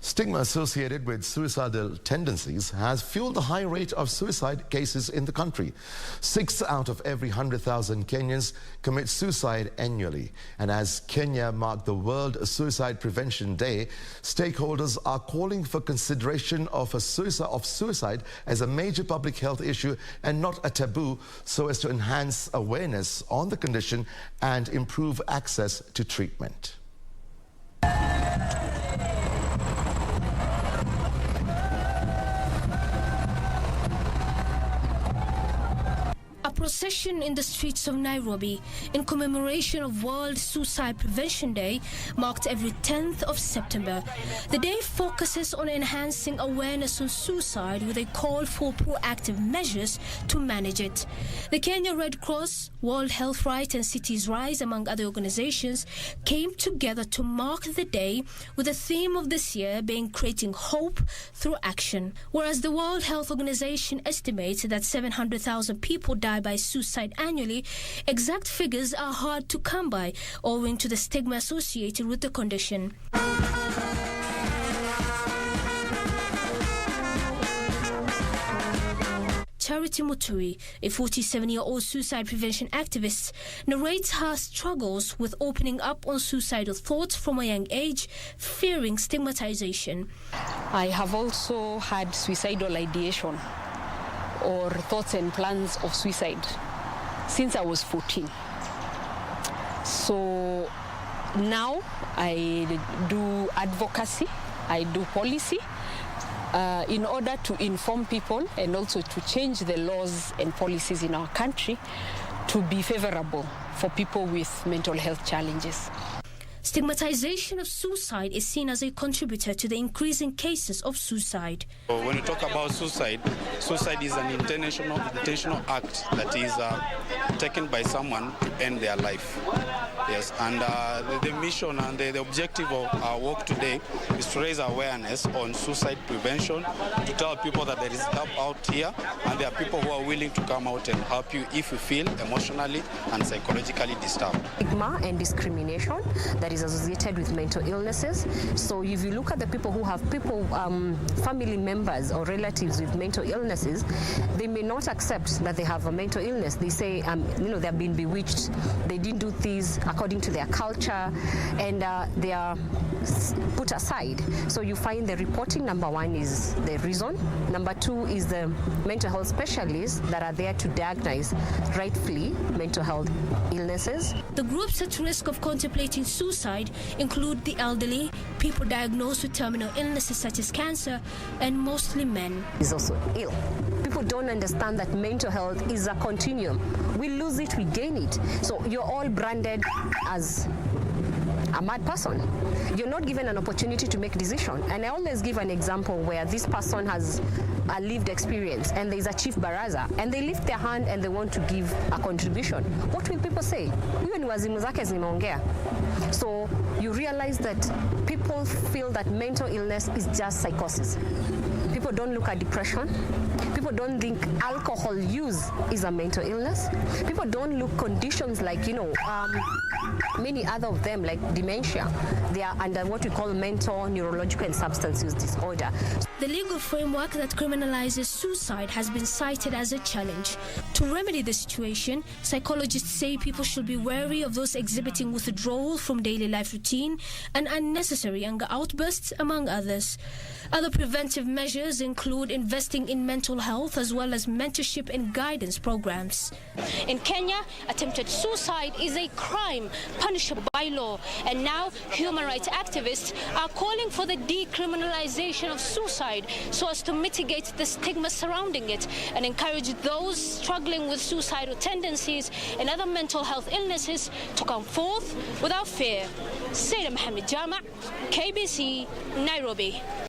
Stigma associated with suicidal tendencies has fueled the high rate of suicide cases in the country. 6 out of every 100,000 Kenyans commit suicide annually. And as Kenya marked the World Suicide Prevention Day, stakeholders are calling for consideration of suicide as a major public health issue and not a taboo, so as to enhance awareness on the condition and improve access to treatment. A procession in the streets of Nairobi in commemoration of World Suicide Prevention Day marked every 10th of September. The day focuses on enhancing awareness on suicide with a call for proactive measures to manage it. The Kenya Red Cross, World Health Right and Cities Rise, among other organizations, came together to mark the day with the theme of this year being creating hope through action. Whereas the World Health Organization estimates that 700,000 people die by suicide annually, exact figures are hard to come by owing to the stigma associated with the condition. Charity Mutui, a 47-year-old suicide prevention activist, narrates her struggles with opening up on suicidal thoughts from a young age, fearing stigmatization. I have also had suicidal ideation or thoughts and plans of suicide since I was 14. So now I do advocacy, I do policy, in order to inform people and also to change the laws and policies in our country to be favorable for people with mental health challenges. Stigmatization of suicide is seen as a contributor to the increasing cases of suicide. When you talk about suicide, suicide is an intentional act that is taken by someone to end their life. Yes, and the mission and the objective of our work today is to raise awareness on suicide prevention, to tell people that there is help out here, and there are people who are willing to come out and help you if you feel emotionally and psychologically disturbed. Stigma and discrimination that is associated with mental illnesses. So if you look at the people who have family members or relatives with mental illnesses, they may not accept that they have a mental illness. They say, they have been bewitched, they didn't do things according to their culture, and they are put aside. So you find the reporting, number one, is the reason. Number two is the mental health specialists that are there to diagnose rightfully mental health illnesses. The groups at risk of contemplating suicide include the elderly, people diagnosed with terminal illnesses such as cancer, and mostly men. Is also ill. People don't understand that mental health is a continuum. We lose it, we gain it. So you're all branded as a mad person. You're not given an opportunity to make decision. And I always give an example where this person has a lived experience and there's a chief baraza and they lift their hand and they want to give a contribution. What will people say? Even wazimu zake zimeongea. So you realize that people feel that mental illness is just psychosis. People don't look at depression. People don't think alcohol use is a mental illness. People don't look conditions like, many other of them like dementia. They are under what we call mental, neurological, and substance use disorder. The legal framework that criminalizes suicide has been cited as a challenge. To remedy the situation, psychologists say people should be wary of those exhibiting withdrawal from daily life routine and unnecessary anger outbursts, among others. Other preventive measures include investing in mental health as well as mentorship and guidance programs. In Kenya, attempted suicide is a crime punishable by law, and now human rights activists are calling for the decriminalization of suicide so as to mitigate the stigma surrounding it and encourage those struggling with suicidal tendencies and other mental health illnesses to come forth without fear. Sayda Mohammed Jama, KBC, Nairobi.